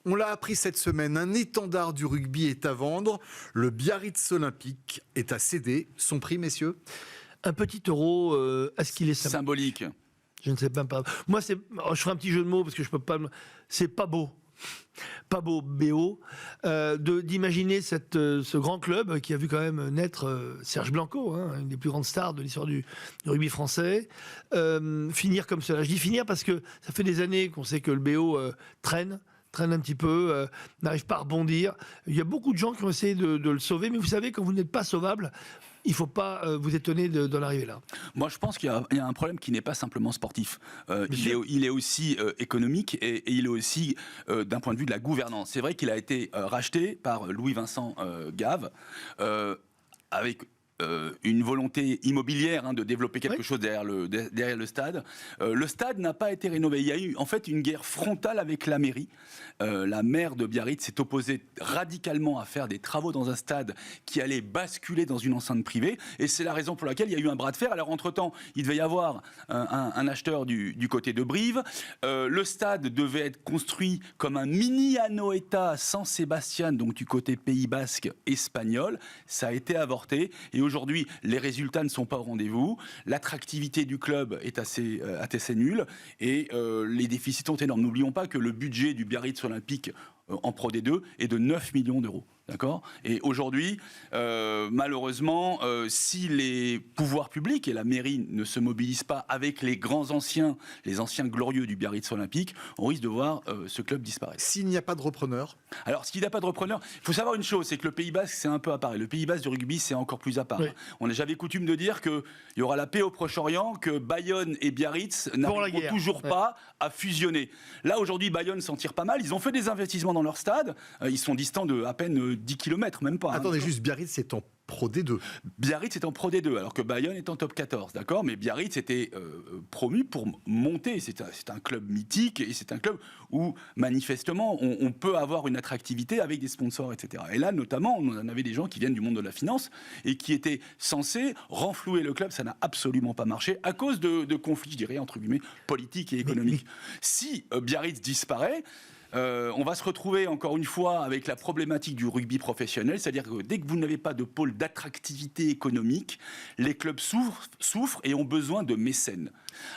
On l'a appris cette semaine, un étendard du rugby est à vendre. Le Biarritz Olympique est à céder. Son prix, messieurs ? Un petit euro, est-ce qu'il est symbolique? Je ne sais même pas. Moi, je ferai un petit jeu de mots parce que je peux pas. C'est pas beau. Pas beau, BO, d'imaginer ce grand club qui a vu quand même naître Serge Blanco, une des plus grandes stars de l'histoire du rugby français, finir comme cela. Je dis finir parce que ça fait des années qu'on sait que le BO traîne un petit peu, n'arrive pas à rebondir. Il y a beaucoup de gens qui ont essayé de le sauver, mais vous savez, quand vous n'êtes pas sauvable, il ne faut pas vous étonner d'en arriver là. Moi, je pense qu'il y a un problème qui n'est pas simplement sportif. Il est aussi économique et il est aussi d'un point de vue de la gouvernance. C'est vrai qu'il a été racheté par Louis-Vincent Gave avec une volonté immobilière de développer quelque chose derrière le stade. Le stade n'a pas été rénové. Il y a eu en fait une guerre frontale avec la mairie. La maire de Biarritz s'est opposée radicalement à faire des travaux dans un stade qui allait basculer dans une enceinte privée. Et c'est la raison pour laquelle il y a eu un bras de fer. Alors entre-temps, il devait y avoir un acheteur du côté de Brive. Le stade devait être construit comme un mini Anoeta à San Sebastián, donc du côté Pays Basque espagnol. Ça a été avorté. Et aujourd'hui, les résultats ne sont pas au rendez-vous. L'attractivité du club est assez nulle. Et les déficits sont énormes. N'oublions pas que le budget du Biarritz Olympique en Pro D2 est de 9 millions d'euros. D'accord ? Et aujourd'hui, malheureusement, si les pouvoirs publics et la mairie ne se mobilisent pas avec les grands anciens, les anciens glorieux du Biarritz Olympique, on risque de voir ce club disparaître. S'il n'y a pas de repreneur ? Alors, s'il n'y a pas de repreneur, il faut savoir une chose, c'est que le Pays Basque, c'est un peu à part. Et le Pays Basque du rugby, c'est encore plus à part. Oui. J'avais coutume de dire qu'il y aura la paix au Proche-Orient, que Bayonne et Biarritz n'arriveront toujours pas à fusionner. Là, aujourd'hui, Bayonne s'en tire pas mal. Ils ont fait des investissements dans leur stade. Ils sont distants de à peine 10 km, même pas. Attendez, juste, Biarritz, c'est en Pro D2. Biarritz est en Pro D2, alors que Bayonne est en Top 14, d'accord ? Mais Biarritz était promu pour monter. C'est un club mythique et c'est un club où, manifestement, on peut avoir une attractivité avec des sponsors, etc. Et là, notamment, on en avait des gens qui viennent du monde de la finance et qui étaient censés renflouer le club. Ça n'a absolument pas marché à cause de conflits, je dirais, entre guillemets, politiques et économiques. Si Biarritz disparaît, on va se retrouver encore une fois avec la problématique du rugby professionnel, c'est-à-dire que dès que vous n'avez pas de pôle d'attractivité économique, les clubs souffrent et ont besoin de mécènes.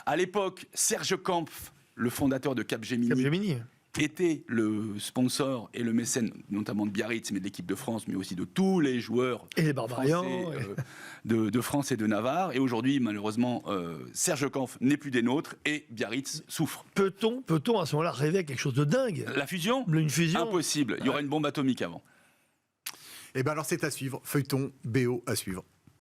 À l'époque, Serge Kampf, le fondateur de Capgemini, était le sponsor et le mécène, notamment de Biarritz, mais de l'équipe de France, mais aussi de tous les joueurs et les Barbarians de France et de Navarre. Et aujourd'hui, malheureusement, Serge Kampf n'est plus des nôtres et Biarritz souffre. Peut-on à ce moment-là rêver à quelque chose de dingue ? La fusion ? Une fusion ? Impossible. Il y aura une bombe atomique avant. Eh bien alors c'est à suivre. Feuilleton BO à suivre.